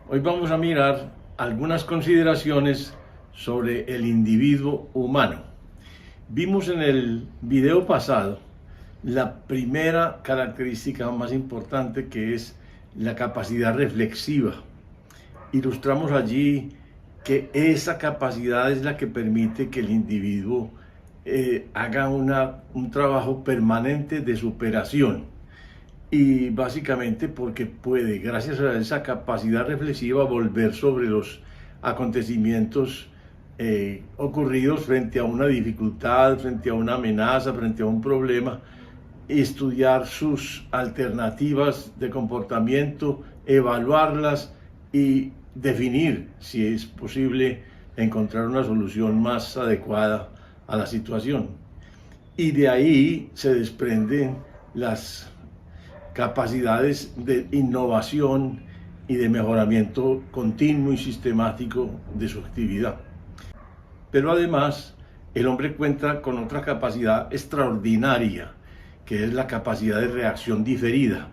Hoy vamos a mirar algunas consideraciones sobre el individuo humano. Vimos en el video pasado la primera característica más importante, que es la capacidad reflexiva. Ilustramos allí que esa capacidad es la que permite que el individuo haga un trabajo permanente de superación. Y básicamente porque puede, gracias a esa capacidad reflexiva, volver sobre los acontecimientos ocurridos frente a una dificultad, frente a una amenaza, frente a un problema, estudiar sus alternativas de comportamiento, evaluarlas y definir si es posible encontrar una solución más adecuada a la situación. Y de ahí se desprenden las capacidades de innovación y de mejoramiento continuo y sistemático de su actividad. Pero además, el hombre cuenta con otra capacidad extraordinaria, que es la capacidad de reacción diferida.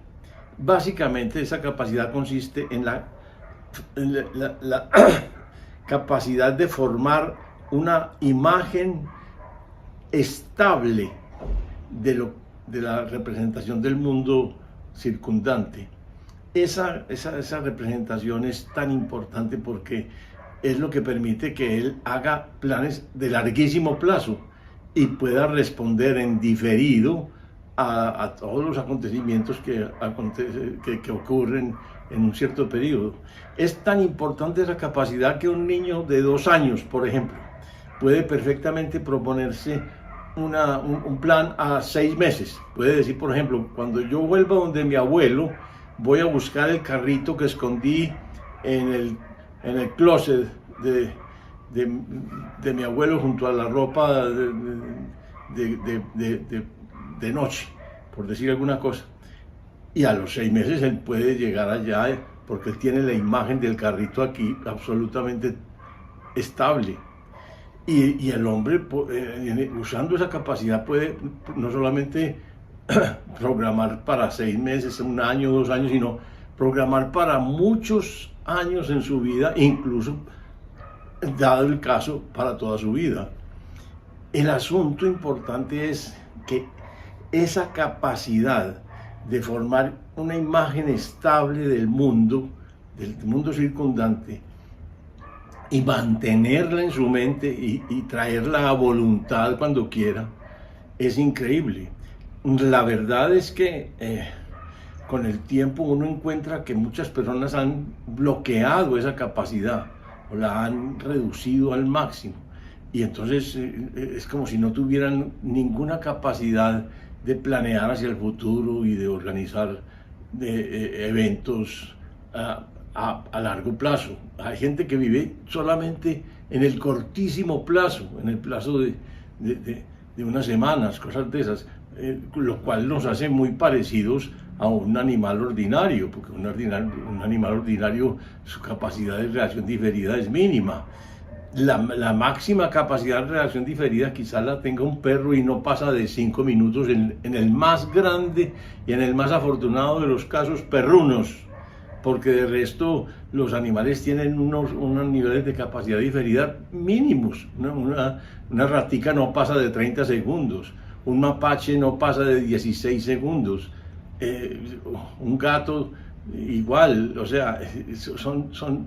Básicamente, esa capacidad consiste en la capacidad de formar una imagen estable de la representación del mundo circundante. Esa representación es tan importante porque es lo que permite que él haga planes de larguísimo plazo y pueda responder en diferido a todos los acontecimientos que ocurren en un cierto periodo. Es tan importante esa capacidad que un niño de 2 años, por ejemplo, puede perfectamente proponerse un plan a 6 meses. Puede decir, por ejemplo, cuando yo vuelva donde mi abuelo, voy a buscar el carrito que escondí en el closet de mi abuelo junto a la ropa de noche, por decir alguna cosa. Y a los 6 meses él puede llegar allá porque él tiene la imagen del carrito aquí absolutamente estable. Y el hombre, usando esa capacidad, puede no solamente programar para 6 meses, 1 año, 2 años, sino programar para muchos años en su vida, incluso, dado el caso, para toda su vida. El asunto importante es que esa capacidad de formar una imagen estable del mundo circundante, y mantenerla en su mente y traerla a voluntad cuando quiera, es increíble. La verdad es que con el tiempo uno encuentra que muchas personas han bloqueado esa capacidad o la han reducido al máximo, y entonces es como si no tuvieran ninguna capacidad de planear hacia el futuro y de organizar eventos a largo plazo. Hay gente que vive solamente en el cortísimo plazo, en el plazo de unas semanas, cosas de esas, lo cual nos hace muy parecidos a un animal ordinario, porque un animal ordinario, su capacidad de reacción diferida es mínima. La máxima capacidad de reacción diferida quizás la tenga un perro, y no pasa de 5 minutos en el más grande y en el más afortunado de los casos perrunos, porque de resto los animales tienen unos niveles de capacidad diferida mínimos. Una ratica no pasa de 30 segundos, un mapache no pasa de 16 segundos, un gato igual. O sea, son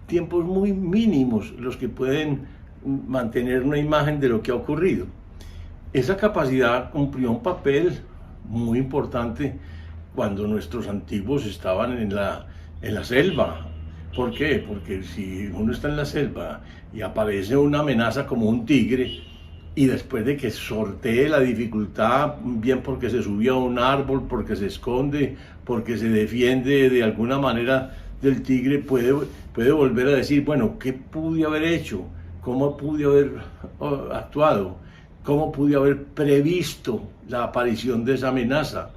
tiempos muy mínimos los que pueden mantener una imagen de lo que ha ocurrido. Esa capacidad cumplió un papel muy importante cuando nuestros antiguos estaban en la selva. ¿Por qué? Porque si uno está en la selva y aparece una amenaza como un tigre, y después de que sortee la dificultad, bien porque se subió a un árbol, porque se esconde, porque se defiende de alguna manera del tigre, puede volver a decir, bueno, ¿qué pude haber hecho? ¿Cómo pude haber actuado? ¿Cómo pude haber previsto la aparición de esa amenaza?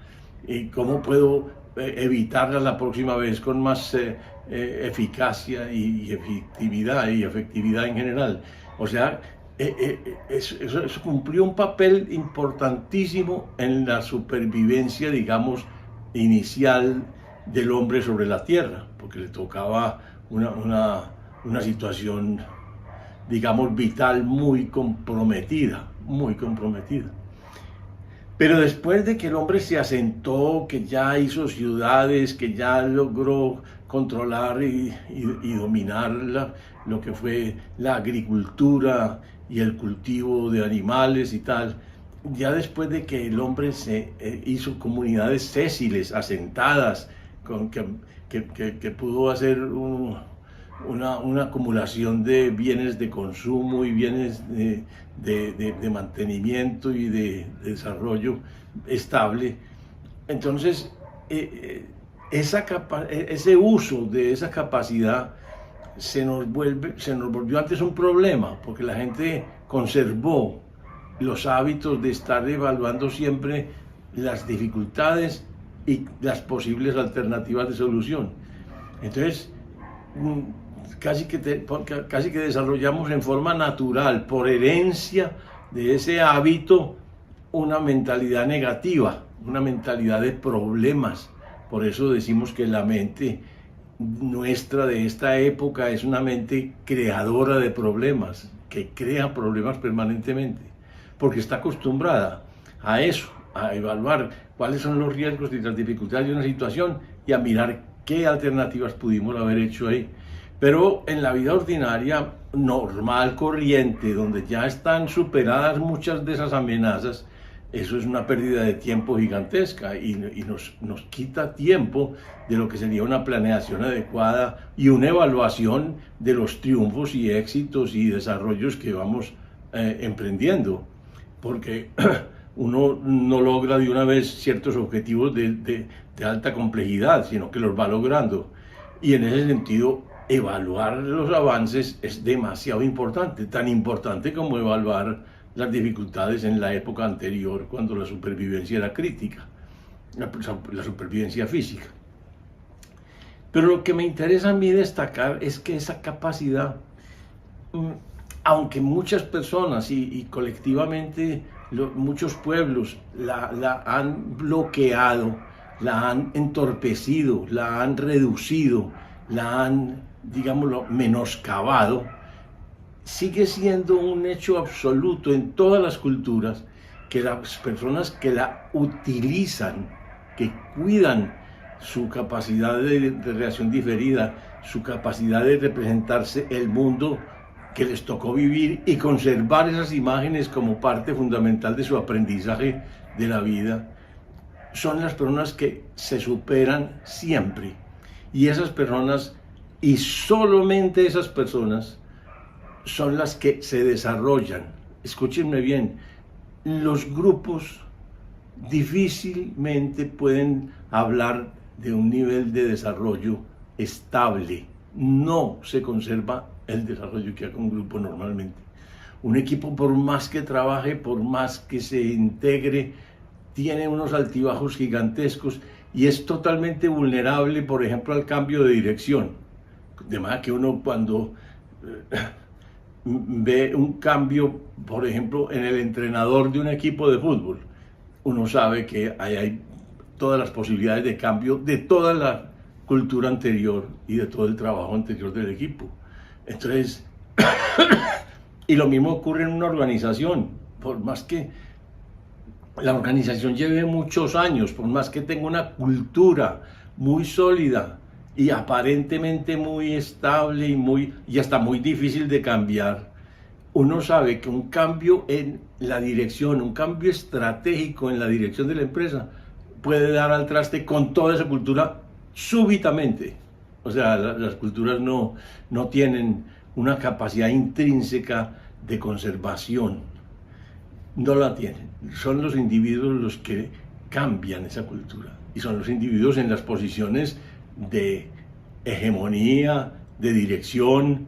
¿Y cómo puedo evitarla la próxima vez con más eficacia y efectividad en general? O sea, eso cumplió un papel importantísimo en la supervivencia, digamos, inicial del hombre sobre la tierra, porque le tocaba una situación, digamos, vital muy comprometida, muy comprometida. Pero después de que el hombre se asentó, que ya hizo ciudades, que ya logró controlar y dominar lo que fue la agricultura y el cultivo de animales y tal, ya después de que el hombre se hizo comunidades sésiles, asentadas, que pudo hacer una acumulación de bienes de consumo y bienes de mantenimiento y de desarrollo estable. Entonces, ese uso de esa capacidad se nos volvió antes un problema, porque la gente conservó los hábitos de estar evaluando siempre las dificultades y las posibles alternativas de solución. Entonces, casi que desarrollamos en forma natural, por herencia de ese hábito, una mentalidad negativa, una mentalidad de problemas. Por eso decimos que la mente nuestra de esta época es una mente creadora de problemas, que crea problemas permanentemente, porque está acostumbrada a eso, a evaluar cuáles son los riesgos y las dificultades de una situación y a mirar qué alternativas pudimos haber hecho ahí. Pero en la vida ordinaria, normal, corriente, donde ya están superadas muchas de esas amenazas, eso es una pérdida de tiempo gigantesca y nos quita tiempo de lo que sería una planeación adecuada y una evaluación de los triunfos y éxitos y desarrollos que vamos emprendiendo. Porque uno no logra de una vez ciertos objetivos de alta complejidad, sino que los va logrando. Y en ese sentido, evaluar los avances es demasiado importante, tan importante como evaluar las dificultades en la época anterior, cuando la supervivencia era crítica, la supervivencia física. Pero lo que me interesa a mí destacar es que esa capacidad, aunque muchas personas y colectivamente muchos pueblos la han bloqueado, la han entorpecido, la han reducido, la han, digámoslo, menoscabado, sigue siendo un hecho absoluto en todas las culturas que las personas que la utilizan, que cuidan su capacidad de reacción diferida, su capacidad de representarse el mundo que les tocó vivir y conservar esas imágenes como parte fundamental de su aprendizaje de la vida, son las personas que se superan siempre. Y esas personas, y solamente esas personas, son las que se desarrollan. Escúchenme bien, los grupos difícilmente pueden hablar de un nivel de desarrollo estable. No se conserva el desarrollo que haga un grupo normalmente. Un equipo, por más que trabaje, por más que se integre, tiene unos altibajos gigantescos y es totalmente vulnerable, por ejemplo, al cambio de dirección. De manera que uno cuando ve un cambio, por ejemplo, en el entrenador de un equipo de fútbol, uno sabe que hay todas las posibilidades de cambio de toda la cultura anterior y de todo el trabajo anterior del equipo. Entonces, y lo mismo ocurre en una organización, por más que la organización lleve muchos años, por más que tenga una cultura muy sólida y aparentemente muy estable y hasta muy difícil de cambiar, uno sabe que un cambio en la dirección, un cambio estratégico en la dirección de la empresa puede dar al traste con toda esa cultura súbitamente. O sea, las culturas no tienen una capacidad intrínseca de conservación, no la tienen. Son los individuos los que cambian esa cultura y son los individuos en las posiciones de hegemonía, de dirección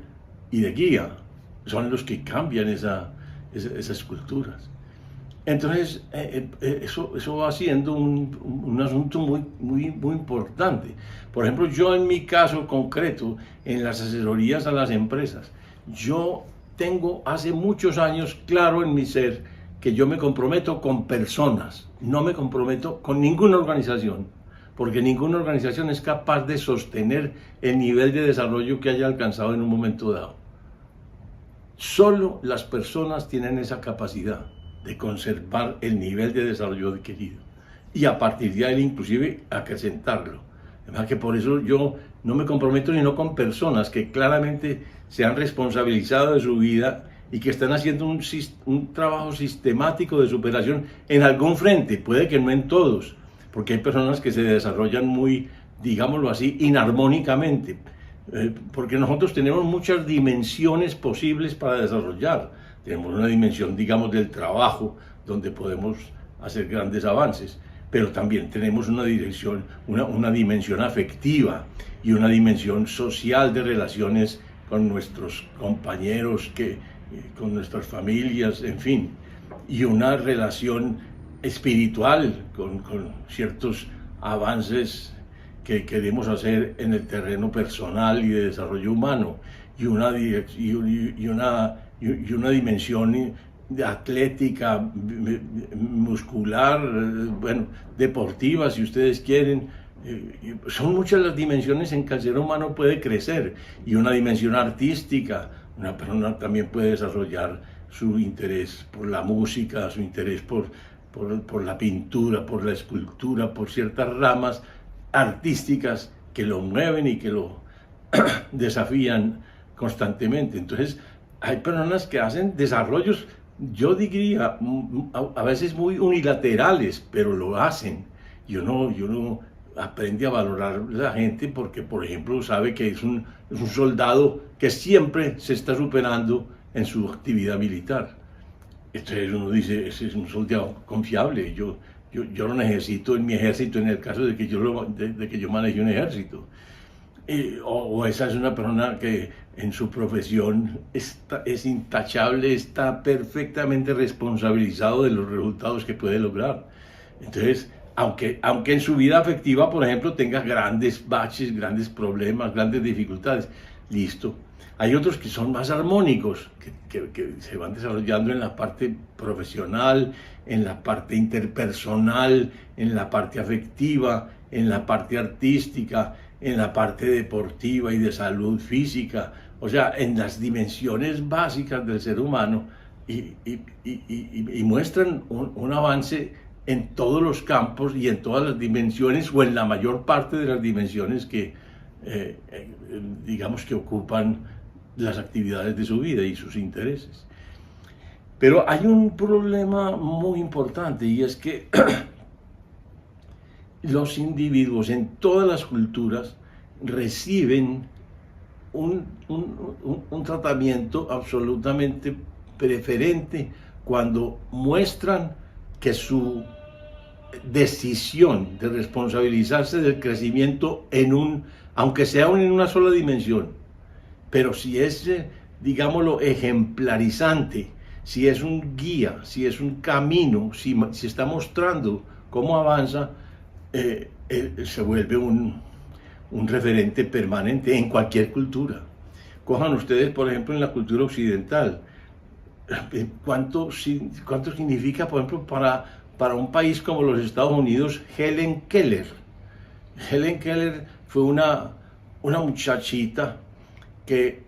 y de guía. Son los que cambian esas culturas. Entonces, eso va siendo un asunto muy importante. Por ejemplo, yo en mi caso concreto, en las asesorías a las empresas, yo tengo hace muchos años claro en mi ser que yo me comprometo con personas, no me comprometo con ninguna organización, porque ninguna organización es capaz de sostener el nivel de desarrollo que haya alcanzado en un momento dado. Solo las personas tienen esa capacidad de conservar el nivel de desarrollo adquirido y a partir de ahí inclusive acrecentarlo. Además que por eso yo no me comprometo sino con personas que claramente se han responsabilizado de su vida y que están haciendo un trabajo sistemático de superación en algún frente, puede que no en todos, porque hay personas que se desarrollan muy, digámoslo así, inarmónicamente, porque nosotros tenemos muchas dimensiones posibles para desarrollar. Tenemos una dimensión, digamos, del trabajo, donde podemos hacer grandes avances, pero también tenemos una dimensión afectiva y una dimensión social de relaciones con nuestros compañeros, con nuestras familias, en fin, y una relación espiritual con ciertos avances que queremos hacer en el terreno personal y de desarrollo humano, y una dimensión atlética, muscular, bueno, deportiva, si ustedes quieren. Son muchas las dimensiones en que el ser humano puede crecer, y una dimensión artística. Una persona también puede desarrollar su interés por la música, su interés por la pintura, por la escultura, por ciertas ramas artísticas que lo mueven y que lo desafían constantemente. Entonces, hay personas que hacen desarrollos, yo diría, a veces muy unilaterales, pero lo hacen. Yo no aprende a valorar a la gente porque, por ejemplo, sabe que es un soldado que siempre se está superando en su actividad militar. Entonces uno dice, ese es un soldado confiable, yo lo necesito en mi ejército en el caso de que yo maneje un ejército. O esa es una persona que en su profesión es intachable, está perfectamente responsabilizado de los resultados que puede lograr. Entonces, aunque en su vida afectiva, por ejemplo, tenga grandes baches, grandes problemas, grandes dificultades, listo. Hay otros que son más armónicos, que se van desarrollando en la parte profesional, en la parte interpersonal, en la parte afectiva, en la parte artística, en la parte deportiva y de salud física, o sea, en las dimensiones básicas del ser humano, y muestran un avance en todos los campos y en todas las dimensiones, o en la mayor parte de las dimensiones que, digamos, que ocupan las actividades de su vida y sus intereses. Pero hay un problema muy importante, y es que los individuos en todas las culturas reciben un tratamiento absolutamente preferente cuando muestran que su decisión de responsabilizarse del crecimiento aunque sea en una sola dimensión, pero si es, digámoslo, ejemplarizante, si es un guía, si es un camino, si está mostrando cómo avanza, se vuelve un referente permanente en cualquier cultura. Cojan ustedes, por ejemplo, en la cultura occidental, ¿cuánto significa, por ejemplo, para un país como los Estados Unidos, Helen Keller? Helen Keller fue una muchachita que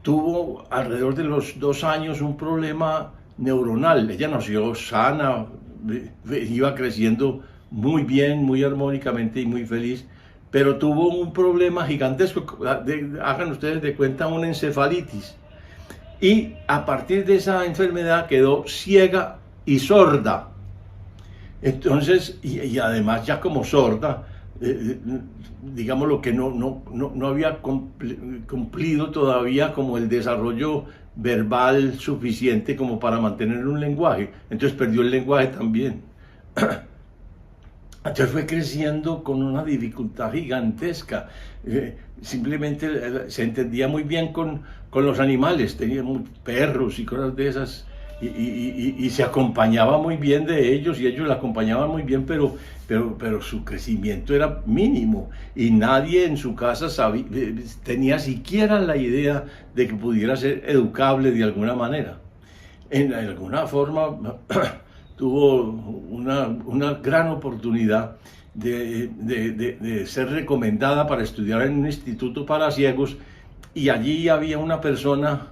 tuvo alrededor de los 2 años un problema neuronal. Ella nació sana, iba creciendo muy bien, muy armónicamente y muy feliz, pero tuvo un problema gigantesco, hagan ustedes de cuenta una encefalitis, y a partir de esa enfermedad quedó ciega y sorda. Entonces, y además ya como sorda, digamos lo que no había cumplido todavía como el desarrollo verbal suficiente como para mantener un lenguaje, entonces perdió el lenguaje también. Entonces fue creciendo con una dificultad gigantesca. Simplemente se entendía muy bien con los animales, tenía perros y cosas de esas, y se acompañaba muy bien de ellos, y ellos la acompañaban muy bien, pero su crecimiento era mínimo, y nadie en su casa tenía siquiera la idea de que pudiera ser educable de alguna manera. En alguna forma tuvo una gran oportunidad de ser recomendada para estudiar en un instituto para ciegos, y allí había una persona,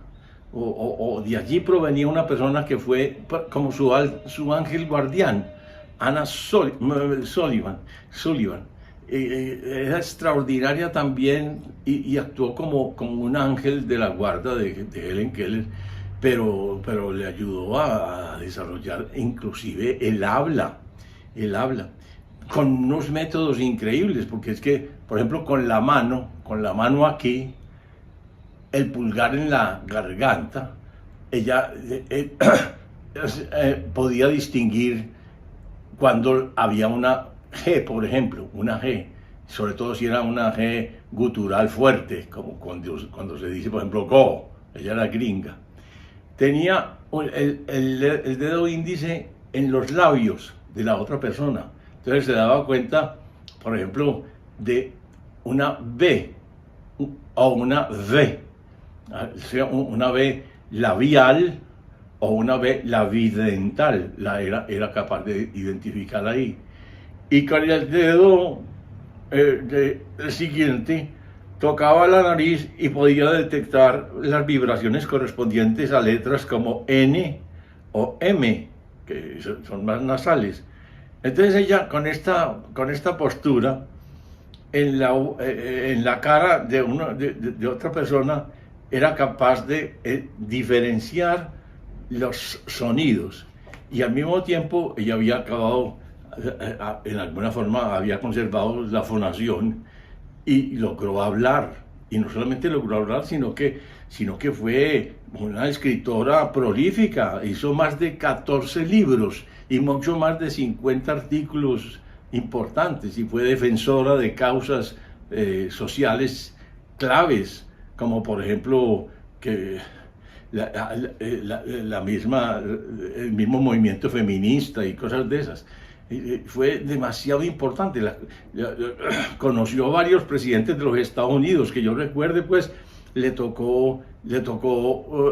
o de allí provenía una persona que fue como su ángel guardián, Anna Sullivan. Era extraordinaria también, y actuó como un ángel de la guarda de Helen Keller, pero le ayudó a desarrollar inclusive el habla, con unos métodos increíbles, porque es que, por ejemplo, con la mano aquí, el pulgar en la garganta, ella podía distinguir cuando había una G, por ejemplo, una G, sobre todo si era una G gutural fuerte, como cuando se dice, por ejemplo, go, ella era gringa. Tenía el dedo índice en los labios de la otra persona, entonces se daba cuenta, por ejemplo, de una B o una V, sea una B labial o una B labidental, era capaz de identificar ahí. Y con el dedo el siguiente tocaba la nariz y podía detectar las vibraciones correspondientes a letras como N o M, que son más nasales. Entonces ella con esta postura en la cara de otra persona era capaz de diferenciar los sonidos, y al mismo tiempo ella había acabado, en alguna forma había conservado la fonación y logró hablar. Y no solamente logró hablar, sino que fue una escritora prolífica, hizo más de 14 libros y mucho más de 50 artículos importantes, y fue defensora de causas sociales claves, como por ejemplo que el mismo movimiento feminista y cosas de esas. Fue demasiado importante. Conoció a varios presidentes de los Estados Unidos, que yo recuerde, pues le tocó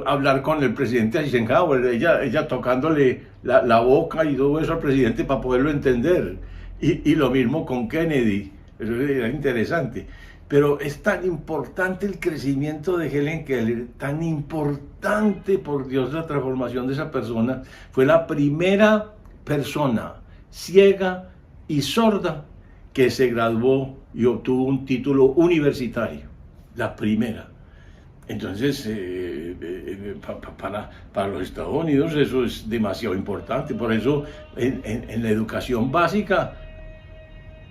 hablar con el presidente Eisenhower, ella tocándole la boca y todo eso al presidente para poderlo entender, y lo mismo con Kennedy. Eso era interesante. Pero es tan importante el crecimiento de Helen Keller, tan importante, por Dios, la transformación de esa persona. Fue la primera persona ciega y sorda que se graduó y obtuvo un título universitario, la primera. Entonces, para los Estados Unidos eso es demasiado importante. Por eso en la educación básica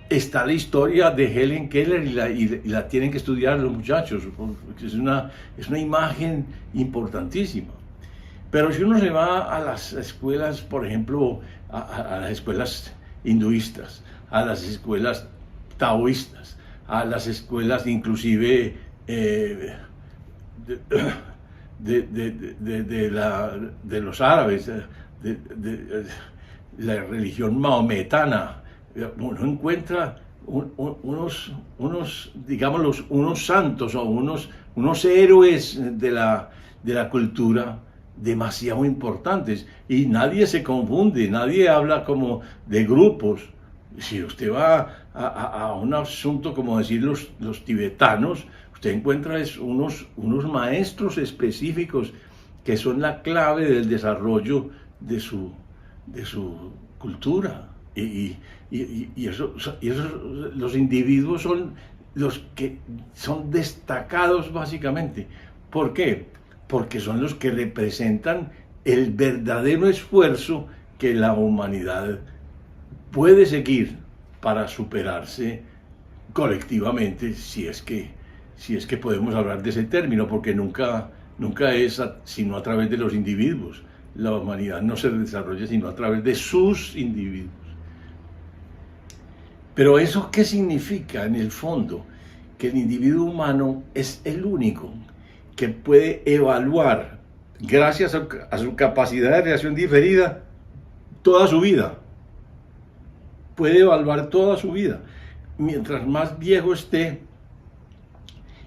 está la historia de Helen Keller, y la tienen que estudiar los muchachos, porque es una imagen importantísima. Pero si uno se va a las escuelas, por ejemplo, a las escuelas hinduistas, a las escuelas taoístas, a las escuelas inclusive de los árabes, de la religión maometana, uno encuentra unos santos o unos héroes de la cultura demasiado importantes, y nadie se confunde, nadie habla como de grupos. Si usted va a un asunto como decir los tibetanos, usted encuentra unos maestros específicos que son la clave del desarrollo de su cultura. Y los individuos son los que son destacados básicamente. ¿Por qué? Porque son los que representan el verdadero esfuerzo que la humanidad puede seguir para superarse colectivamente, si es que podemos hablar de ese término, porque nunca es sino a través de los individuos. La humanidad no se desarrolla sino a través de sus individuos. Pero ¿eso qué significa en el fondo? Que el individuo humano es el único que puede evaluar, gracias a su capacidad de reacción diferida, toda su vida. Puede evaluar toda su vida. Mientras más viejo esté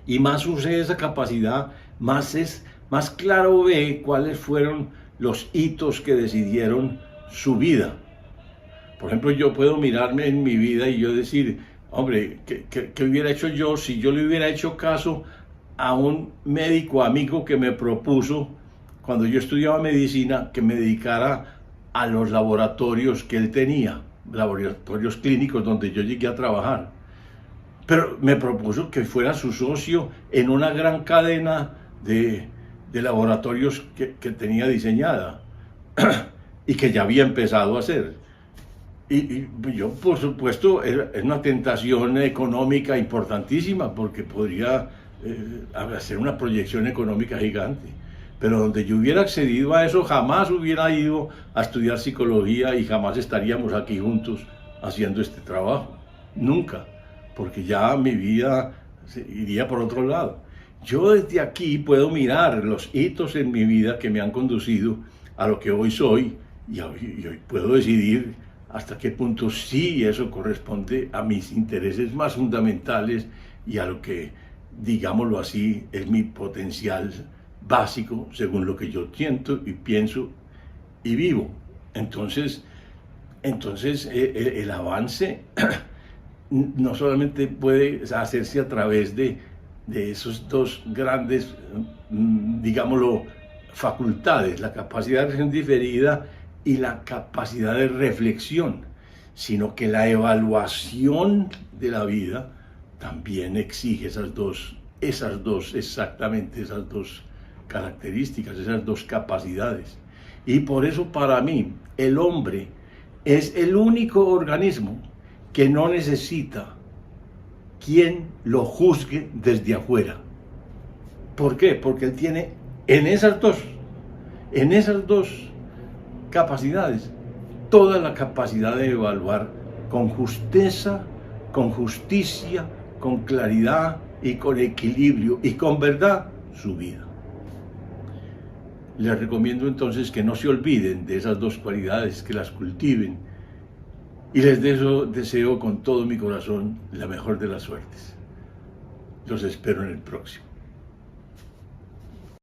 y más use esa capacidad, más claro ve cuáles fueron los hitos que decidieron su vida. Por ejemplo, yo puedo mirarme en mi vida y yo decir, hombre, ¿qué hubiera hecho yo si yo le hubiera hecho caso a un médico amigo que me propuso, cuando yo estudiaba medicina, que me dedicara a los laboratorios que él tenía, laboratorios clínicos donde yo llegué a trabajar? Pero me propuso que fuera su socio en una gran cadena de laboratorios que tenía diseñada y que ya había empezado a hacer. Y yo, por supuesto, es una tentación económica importantísima porque podría hacer una proyección económica gigante. Pero donde yo hubiera accedido a eso, jamás hubiera ido a estudiar psicología y jamás estaríamos aquí juntos haciendo este trabajo. Nunca, porque ya mi vida iría por otro lado. Yo desde aquí puedo mirar los hitos en mi vida que me han conducido a lo que hoy soy y hoy puedo decidir hasta qué punto sí eso corresponde a mis intereses más fundamentales y a lo que, digámoslo así, es mi potencial básico según lo que yo siento y pienso y vivo. Entonces el avance no solamente puede hacerse a través de esos dos grandes, digámoslo, facultades, la capacidad de reacción diferida y la capacidad de reflexión, sino que la evaluación de la vida también exige esas dos características, esas dos capacidades. Y por eso para mí el hombre es el único organismo que no necesita quien lo juzgue desde afuera. ¿Por qué? Porque él tiene en esas dos capacidades toda la capacidad de evaluar con justeza, con justicia, con claridad y con equilibrio y con verdad su vida. Les recomiendo entonces que no se olviden de esas dos cualidades, que las cultiven, y les deseo con todo mi corazón la mejor de las suertes. Los espero en el próximo.